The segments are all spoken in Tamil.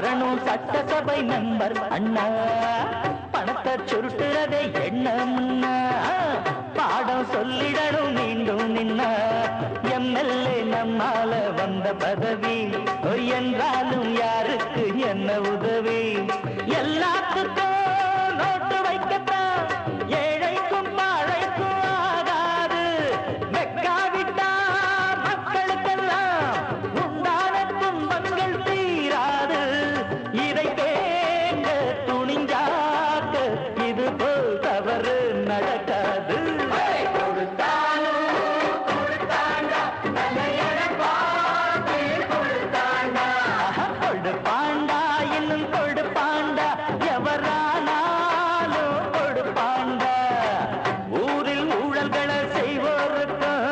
வரணும் சட்டசபை மெம்பர் அண்ணா, பணத்தை சுருட்டுறதே என்ன முன்னா, பாடம் சொல்லிடணும் மீண்டும் நின்னா, எம்எல்ஏ நம்மால வந்த பதவி என்றாலும் யாருக்கு என்ன உதவி, எல்லாத்துக்கும் நோட்டு வைக்கத்தான் ஏழைக்கும் பாழைக்கும் ஆகாது, வெக்காவிட்டா மக்களுக்கெல்லாம் உண்டான துன்பங்கள் தீராது, இதை கேட்க துணிஞ்சாக்க இது போல் தவறு நடக்காது. கொடுப்பாண்டா இன்னும் கொடுப்பாண்டா, எவரானாலும் கொடுப்பாண்டா, ஊரில் ஊழல்களை செய்வோருக்கும்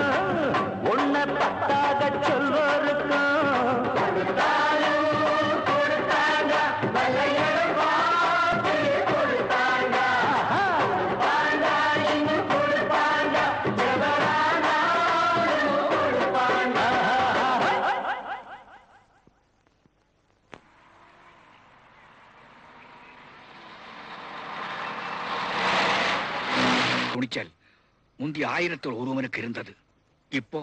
ஒன்ன பத்தாக சொல்வோருக்கும் கொடுத்தாலும் கொடுத்தாண்டா, வலையடம் பார்த்து கொடுத்தாண்டா, கொடுப்பாண்டா இன்னும் கொடுப்பாண்டா, எவரானாலும் கொடுப்பாண்டா. துணிச்சல் முந்தி 1000 ஒருவனுக்கு இருந்தது, இப்போ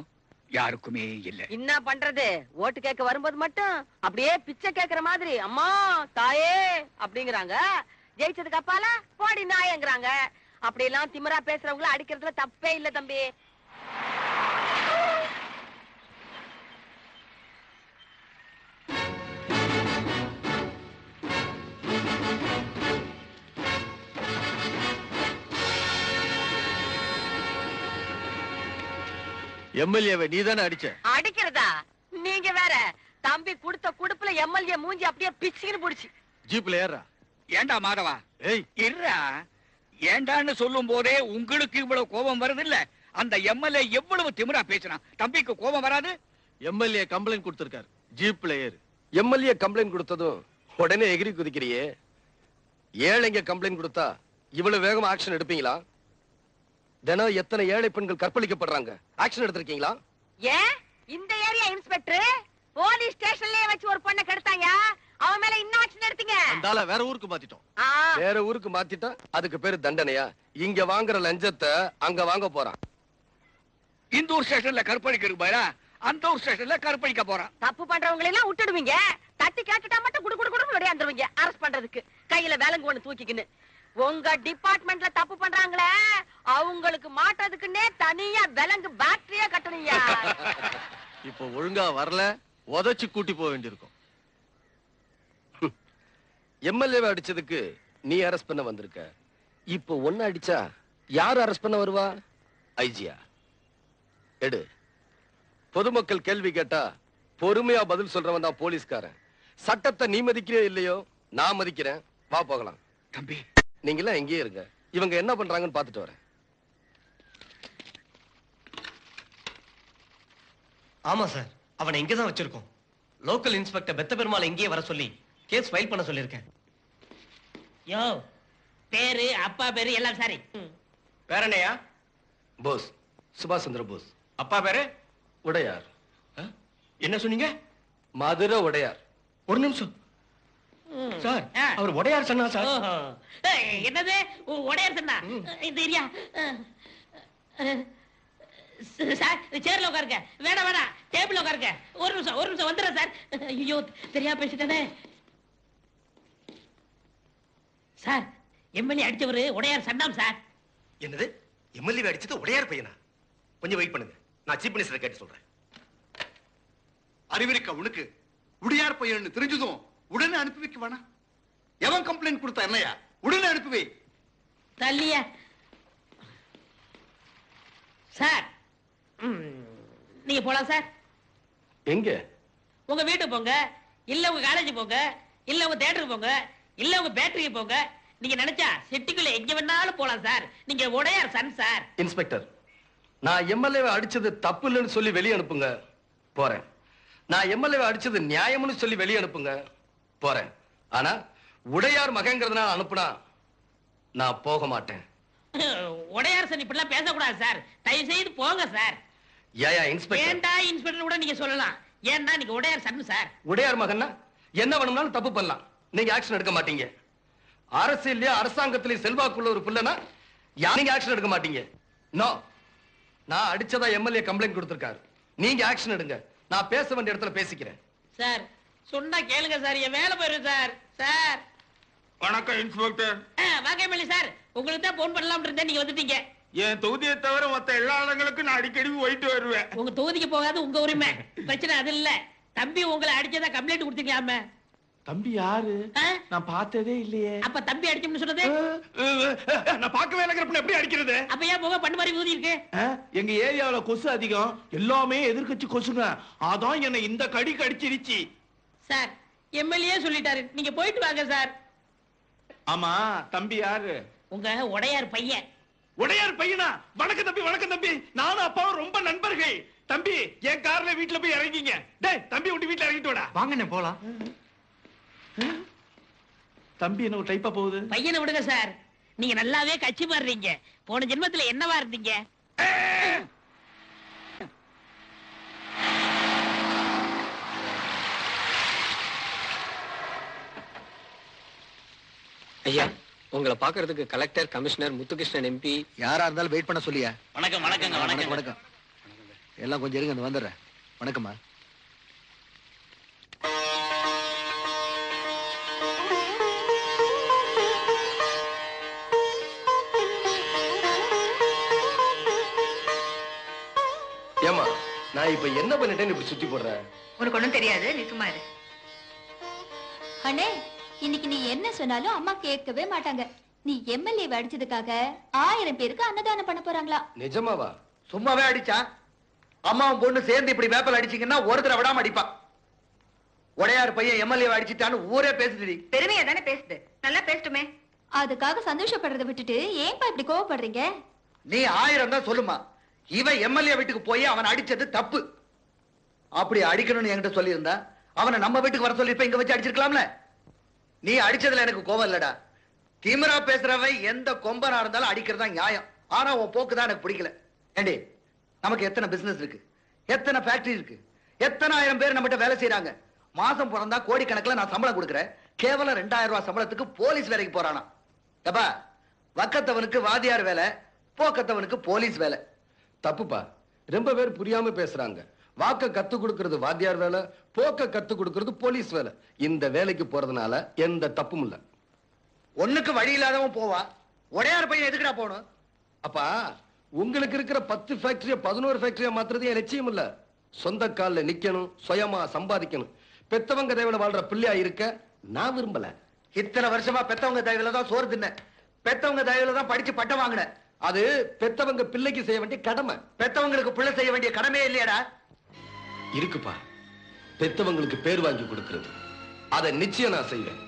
யாருக்குமே இல்ல. என்ன பண்றது? ஓட்டு கேட்க வரும்போது மட்டும் அப்படியே பிச்சை கேக்குற மாதிரி அம்மா தாயே அப்படிங்கிறாங்க, ஜெயிச்சதுக்கு அப்பால போடி நாயங்கிறாங்க. அப்படி எல்லாம் திமிரா பேசுறவங்கள அடிக்கிறதுல தப்பே இல்ல தம்பி. எம்எல்ஏவை நீதானே அடிச்ச? அடிக்கிறதா? நீங்க வேற. தம்பி கொடுத்த குடுப்புல எம்எல்ஏ மூஞ்சி அப்படியே பிச்சுன்னு புடிச்சு. ஜீப்ல ஏறா. ஏண்டா மாதவா? ஏய் இருடா. ஏண்டான்னு சொல்லும் போதே உங்களுக்கு இவ்வளவு கோபம் வருது இல்ல? அந்த எம்எல்ஏ எவ்வளவு திமிரா பேசினா தம்பிக்கு கோபம் வராது? எம்எல்ஏ கம்ப்ளைண்ட் கொடுத்திருக்காரு, ஜீப்ல ஏறு. எம்எல்ஏ கம்ப்ளைண்ட் கொடுத்ததும் உடனே எகிரி குதிக்கிறியே, ஏழைங்க கம்ப்ளைண்ட் கொடுத்தா இவ்வளவு வேகமா ஆக்ஷன் எடுப்பீங்களா? தினம் எத்தனை ஏழை பெண்கள் கற்பழிக்கப்படுறாங்க, ஆக்ஷன் எடுத்திருக்கீங்களா? ஏன் இந்த ஏரியா இன்ஸ்பெக்டர் போலீஸ் ஸ்டேஷன்லயே வச்சு ஒரு பொண்ணை கெடுத்தாங்க, அவன் மேல இன்னும் ஆக்ஷன் எடுத்தீங்க? அந்தால வேற ஊருக்கு மாத்திட்டோம். வேற ஊருக்கு மாத்திட்டா அதுக்கு பேரு தண்டனையா? இங்க வாங்குற லஞ்சத்தை அங்க வாங்க போறான். இந்த ஊர் ஸ்டேஷன்ல கற்பழிக்கிறதுக்கு பதிலா அந்த ஊர் ஸ்டேஷன்ல கற்பழிக்க போறான். தப்பு பண்றவங்களை எல்லாம் விட்டுடுவீங்க, தட்டி கேட்டுட்டா மட்டும் குடு குடு குடு ஓடியாந்துருவீங்க அரெஸ்ட் பண்றதுக்கு, கையில வேலங்கு ஒண்ணு தூக்கிக்கின்னு. உங்க டிபார்ட்மெண்ட்ல தப்பு பண்றாங்களே அவங்களுக்கு மாட்டதுக்குன்னே தனியா விலங்கு பேட்டரியா கட்டணுங்க. இப்போ ஒழுங்கா வரல உதச்சு கூட்டி போக வேண்டியிருக்கும். எம்எல்ஏவை அடிச்சதுக்கு நீ அரெஸ்ட் பண்ண வந்திருக்க, இப்போ ஒன்னு அடிச்சா யார் அரெஸ்ட் பண்ண வருவா? ஐஜியா? எடு. பொதுமக்கள் கேள்வி கேட்டா பொறுமையா பதில் சொல்றவன் தான் போலீஸ்காரன். சட்டத்தை நீ மதிக்கிறே இல்லையோ, நான் மதிக்கிறேன். வா போகலாம். தம்பி நீங்க எல்லாம் எங்கேயே இருங்க, இவங்க என்ன பண்றாங்கன்னு பாத்துட்டு வரேன். ஆமா சார், அவனை இங்கதான் வச்சிருக்கோம். லோக்கல் இன்ஸ்பெக்டர் பெத்த பெருமாள் இங்கேயே வர சொல்லி கேஸ் ஃபைல் பண்ண சொல்லியிருக்கேன். யோ பேரு அப்பா பேரு எல்லாம் சரி. பேரனையா? போஸ், சுபாஷ் சந்திர போஸ். அப்பா பேரு? உடையார். என்ன சொன்னீங்க? மதுரை உடையார். ஒரு நிமிஷம் சார், அவர் உடையார் சொன்னா சார். என்னது உடையார் சொன்னா? இந்த ஏரியா சார் சேர்ல உட்காருங்க. வேணாம் வேணாம், டேபிள்ல உட்காருங்க. ஒரு நிமிஷம் வந்துடுறேன் சார். ஐயோ தெரியாம பேசிட்டேனே சார். எம்எல்ஏ அடிச்சவரு உடையார் சண்டாம் சார். என்னது? எம்எல்ஏ அடிச்சது உடையார் பையனா? கொஞ்சம் வெயிட் பண்ணுங்க, நான் சீஃப் மினிஸ்டர் கேட்டு சொல்றேன். அறிவிருக்க உனக்கு உடையார் பையன் தெரிஞ்சதும் உடனே அனுப்பி வைக்க வேணா? எவன் கம்ப்ளைண்ட் கொடுத்தா என்னையா? உடனே அனுப்பி வை. தள்ளியா சார்? நீங்க போலாம் சார். எங்க? உங்க வீட்டுக்கு போங்க, இல்ல உங்க காலேஜ் போங்க, இல்ல உங்க தியேட்டருக்கு போங்க, இல்ல உங்க பேட்டரிக்கு போங்க. நீங்க நினைச்சா சிட்டிக்குள்ள எங்க வேணாலும் போலாம் சார். நீங்க உடையார் சன் சார். இன்ஸ்பெக்டர், நான் எம்எல்ஏவை அடிச்சது தப்பு இல்லைன்னு சொல்லி வெளியே அனுப்புங்க, போறேன். நான் எம்எல்ஏவை அடிச்சது நியாயம்னு சொல்லி வெளியே அனுப்புங்க, போறேன். ஆனா உடையார் மகங்கிறதுனால அனுப்புனா நான் போக மாட்டேன். உடையார் சன் இப்படிலாம் பேசக்கூடாது சார். தயவு செய்து போங்க சார். ஏயா இன்ஸ்பெக்டர்? ஏண்டா இன்ஸ்பெக்டர் கூட நீங்க சொல்லலாம். ஏன்னா நீங்க உடையார் சன் சார். உடையார் மகன்னா என்ன வேணும்னாலும் தப்பு பண்ணலாம், நீங்க ஆக்ஷன் எடுக்க மாட்டீங்க. அரசியல்லயே அரசாங்கத்திலேயே செல்வாக்குள்ள ஒரு பிள்ளைனா நீங்க ஆக்ஷன் எடுக்க மாட்டீங்க. நோ, நான் அடிச்சதா எம்எல்ஏ கம்ப்ளைண்ட் கொடுத்திருக்காரு. நீங்க ஆக்ஷன் எடுங்க, நான் பேச வேண்டிய இடத்துல பேசிக்கிறேன். சார் சொன்னா கேளுங்க சார், என் வேலை போயிடும் சார். சார் வணக்கம் இன்ஸ்பெக்டர். வாங்க எம்எல்ஏ சார், உங்களுக்கு தான் போன் பண்ணலாம் இருந்தேன், நீங்க வந்துட்டீங்க. என் தொகுதியை தவிர மத்த எல்லா இடங்களுக்கும் நான் அடிக்கடி போயிட்டு வருவேன். உங்க தொகுதிக்கு போகாது உங்க உரிமை, பிரச்சனை அது இல்ல. தம்பி உங்களை அடிச்சதா கம்ப்ளைண்ட் கொடுத்தீங்களாமே. தம்பி யாரு? நான் பார்த்ததே இல்லையே. அப்ப தம்பி அடிச்சோம்னு சொன்னது நான் பார்க்கவே இல்லைங்கிறப்ப எப்படி அடிக்கிறது? அப்ப ஏன் முகம் பண்ண மாதிரி ஊதி இருக்கு? எங்க ஏரியாவுல கொசு அதிகம், எல்லாமே எதிர்க்கட்சி கொசுங்க, அதான் என்ன இந்த கடி கடிச்சிருச்சு. சார் எம்எல்ஏ சொல்லிட்டாரு, நீங்க போயிட்டு வாங்க சார். ஆமா, தம்பி யாரு? உங்க உடையார் பையன். உடையார் பையனா? வணக்கம் தம்பி, வணக்கம் தம்பி. நானும் அப்பாவும் ரொம்ப நண்பர்கள். தம்பி என் கார்ல வீட்டுல போய் இறங்கிங்க. டேய் தம்பி உங்க வீட்டுல இறங்கிட்டு வாடா. வாங்கண்ணே போலாம். தம்பி என்ன ஒரு டைப்பா போகுது? பையனை விடுங்க சார், நீங்க நல்லாவே கட்சி மாறுறீங்க. போன ஜென்மத்துல என்னவா இருந்தீங்க? ஐயா, உங்களை பாக்குறதுக்கு கலெக்டர், கமிஷனர், முத்துகிருஷ்ணன் எம்பி யாரா இருந்தாலும் வெயிட் பண்ண சொல்லியா? வணக்கம் வணக்கங்க. வணக்கம் வணக்கம். எல்லாம் கொஞ்சம் இருங்க, அந்த வந்துடுறேன். வணக்கம்மா. ஏமா, நான் இப்ப என்ன பண்ணிட்டேன்னு இப்படி சுத்தி போடுறேன்? உனக்கு ஒண்ணும் தெரியாது, நீ சும்மா இரு. அண்ணே, இன்னைக்கு நீ என்ன சொன்னாலும் அம்மா கேட்கவே மாட்டாங்க. நீ எம்எல்ஏ அடிச்சதுக்காக 1000 பேருக்கு அன்னதானம் பண்ண போறாங்களா? நிஜமாவா? சும்மாவே அடிச்சா அம்மாவும் பொண்ணு சேர்ந்து இப்படி வேப்பல் அடிச்சீங்கன்னா ஒருத்தர விடாம அடிப்பா. உடையார் பையன் எம்எல்ஏ அடிச்சிட்டான்னு ஊரே பேசுது. பெருமையா தானே பேசுது, நல்லா பேசட்டுமே. அதுக்காக சந்தோஷப்படுறதை விட்டுட்டு ஏன்பா இப்படி கோவப்படுறீங்க? நீ 1000 தான் சொல்லுமா, இவன் எம்எல்ஏ வீட்டுக்கு போய் அவன் அடிச்சது தப்பு. அப்படி அடிக்கணும்னு என்கிட்ட சொல்லியிருந்தா அவனை நம்ம வீட்டுக்கு வர சொல்லி இப்ப இங்க வச்சு அடிச்சிருக்கலாம்ல. நீ அடிச்சதுல எனக்கு கோவம் இல்லடா. திமிரா பேசுறவன் எந்த கொம்பனா இருந்தாலும் அடிக்கிறதா நியாயம். ஆனா உன் போக்கு தான் எனக்கு பிடிக்கல. ஏண்டி, நமக்கு எத்தனை பிசினஸ் இருக்கு, எத்தனை ஃபேக்டரி இருக்கு, எத்தனை ஆயிரம் பேர் நம்மகிட்ட வேலை செய்யறாங்க. மாசம் பிறந்தா கோடிக்கணக்கில் நான் சம்பளம் கொடுக்குறேன். கேவலம் 2000 ரூபாய் சம்பளத்துக்கு போலீஸ் வேலைக்கு போறானா? தப்பா, வக்கத்தவனுக்கு வாதியார் வேலை, போக்கத்தவனுக்கு போலீஸ் வேலை. தப்புப்பா, ரொம்ப பேர் புரியாம பேசுறாங்க. வாக்க கத்து கொடுக்கிறது வாத்தியார் வேலை, போக்க கத்து கொடுக்கிறது போலீஸ் வேலை. இந்த வேலைக்கு போறதுனால எந்த தப்பும் இல்ல. ஒண்ணுக்கு வழி இல்லாதவன் போவா, உடையார் பையன் எதுக்குடா போகணும்? அப்பா, உங்களுக்கு இருக்கிற 10 ஃபேக்டரிய 11 ஃபேக்டரியா மாத்துறது என் லட்சியம் இல்ல. சொந்த கால்ல நிக்கணும், சுயமா சம்பாதிக்கணும். பெத்தவங்க தயவுல வாழ்ற பிள்ளையா இருக்க நான் விரும்பல. இத்தனை வருஷமா பெத்தவங்க தயவுல தான் சோறு தின்ன, பெத்தவங்க தயவுல தான் படிச்சு பட்டம் வாங்கின. அது பெத்தவங்க பிள்ளைக்கு செய்ய வேண்டிய கடமை. பெத்தவங்களுக்கு பிள்ளை செய்ய வேண்டிய கடமையே இல்லையாடா? இருக்குப்பா, பெத்தவங்களுக்கு பேர் வாங்கி கொடுக்கிறது, அதை நிச்சயம் நான் செய்வேன்.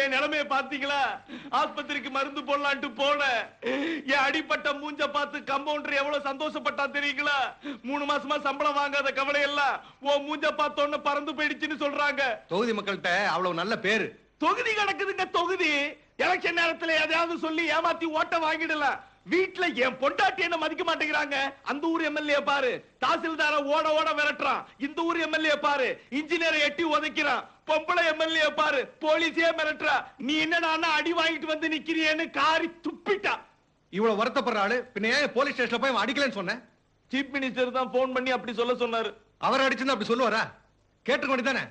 என் நிலைமைய பாத்தீங்களா? ஆஸ்பத்திரிக்கு மருந்து போடலான்ட்டு போன என் அடிப்பட்ட மூஞ்ச பார்த்து கம்பவுண்டர் எவ்வளவு சந்தோஷப்பட்டா தெரியுங்களா? 3 மாசமா சம்பளம் வாங்காத கவலை எல்லாம் ஓ மூஞ்ச பார்த்தோன்னு பறந்து போயிடுச்சுன்னு சொல்றாங்க. தொகுதி மக்கள்கிட்ட அவ்வளவு நல்ல பேரு. தொகுதி கிடக்குதுங்க தொகுதி. எலெக்ஷன் நேரத்துல எதையாவது சொல்லி ஏமாத்தி ஓட்ட வாங்கிடலாம். வீட்டுல என் பொண்டாட்டி என்ன மதிக்க மாட்டேங்கிறாங்க. அந்த ஊர் எம்எல்ஏ பாரு, தாசில்தார ஓட ஓட விரட்டுறான். இந்த ஊர் எம்எல்ஏ பாரு, இன்ஜினியரை எட்டி உதைக்கிறான். பொம்பளை எம்எல்ஏ பாரு, போலீஸே மிரட்டுறா. நீ என்னடா அடி வாங்கிட்டு வந்து நிக்கிறியேன்னு காரி துப்பிட்டா. இவ்வளவு வருத்தப்படுற ஆளு பின்ன ஏன் போலீஸ் ஸ்டேஷன்ல போய் அடிக்கலன்னு சொன்னேன்? சீஃப் மினிஸ்டர் தான் போன் பண்ணி அப்படி சொல்ல சொன்னாரு. அவர் அடிச்சுன்னு அப்படி சொல்லுவாரா? கேட்டுக்க வேண்டியதானே?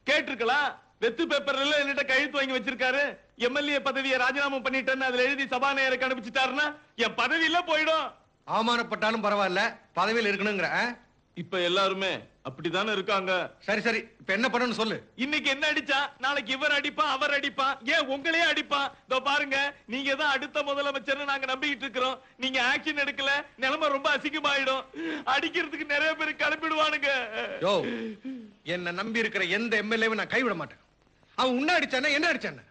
கேட்டிருக்கலாம். வெத்து பேப்பர்ல என்னட்ட கையெழுத்து வாங்கி வச்சிருக்காரு. எம்எல்ஏ பதவியை ராஜினாமா பண்ணிட்டேன்னு அதுல எழுதி சபாநாயகருக்கு அனுப்பிச்சிட்டாருன்னா என் பதவியில போயிடும். அவமானப்பட்டாலும் பரவாயில்ல, பதவியில் இருக்கணுங்கிற. இப்ப எல்லாருமே அப்படித்தானே இருக்காங்க. சரி சரி, இப்ப என்ன பண்ணணும்னு சொல்லு. இன்னைக்கு என்ன அடிச்சா நாளைக்கு இவர் அடிப்பான், அவர் அடிப்பான், ஏன் உங்களே அடிப்பான். இதோ பாருங்க, நீங்க தான் அடுத்த முதலமைச்சர் நாங்க நம்பிக்கிட்டு இருக்கிறோம். நீங்க ஆக்ஷன் எடுக்கல, நிலைமை ரொம்ப அசிங்கமாயிடும். அடிக்கிறதுக்கு நிறைய பேர் கிளம்பிடுவானுங்க. யோ, என்ன நம்பி இருக்கிற எந்த எம்எல்ஏவும் நான் கைவிட மாட்டேன். அவன் உன்ன அடிச்சானே, என்ன அடிச்சானே?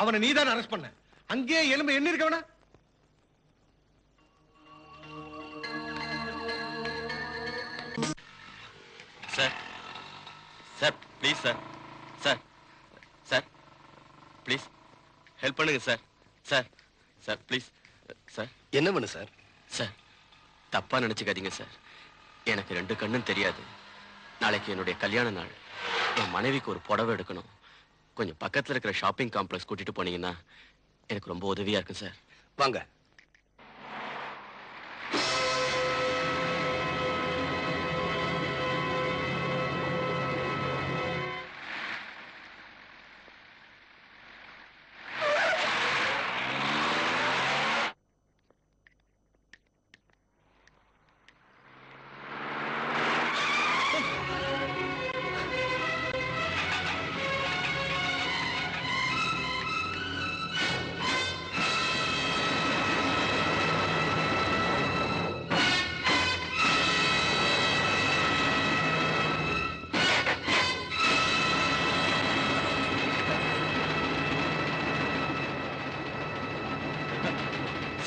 அவனை நீதான் அரெஸ்ட் பண்ண. அங்கேயே எலும்பு எண்ணி இருக்கவனா? Sir sir please sir sir sir please help பண்ணுங்க sir sir sir please sir. என்ன பண்ணு சார்? சார் தப்பா நினைச்சுக்காதீங்க சார். எனக்கு 2 கண்ணும் தெரியாது. நாளைக்கு என்னுடைய கல்யாண நாள். என் மனைவிக்கு ஒரு புடவை எடுக்கணும். கொஞ்சம் பக்கத்துல இருக்கிற ஷாப்பிங் காம்ப்ளெக்ஸ் கூட்டிட்டு போனீங்கன்னா எனக்கு ரொம்ப உதவியா இருக்கும் சார். வாங்க.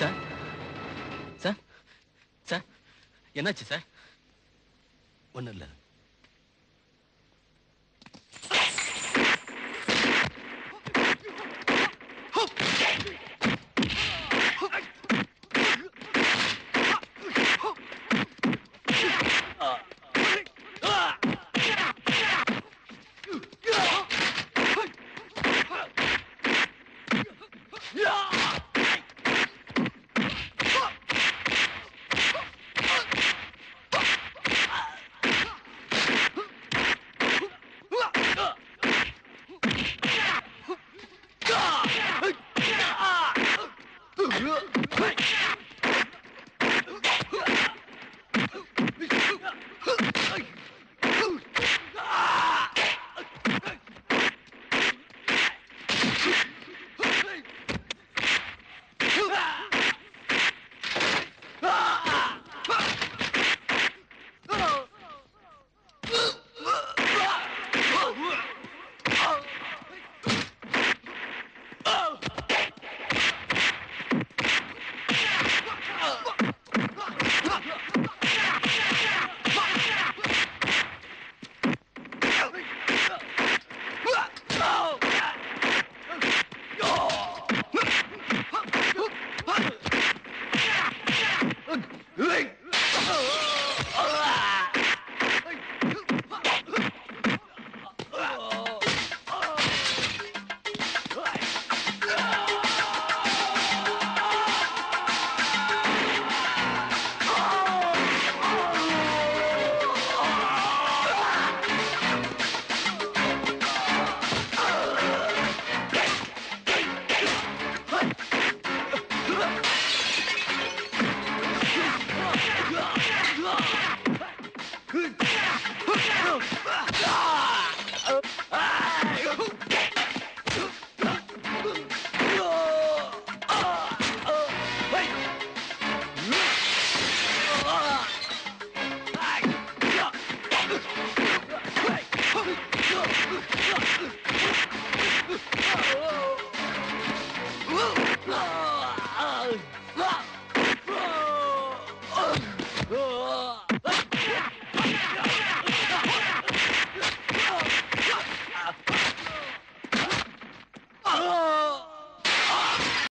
சார் சார் சார் என்னாச்சு சார்? ஒண்ணும் இல்ல. Ugh!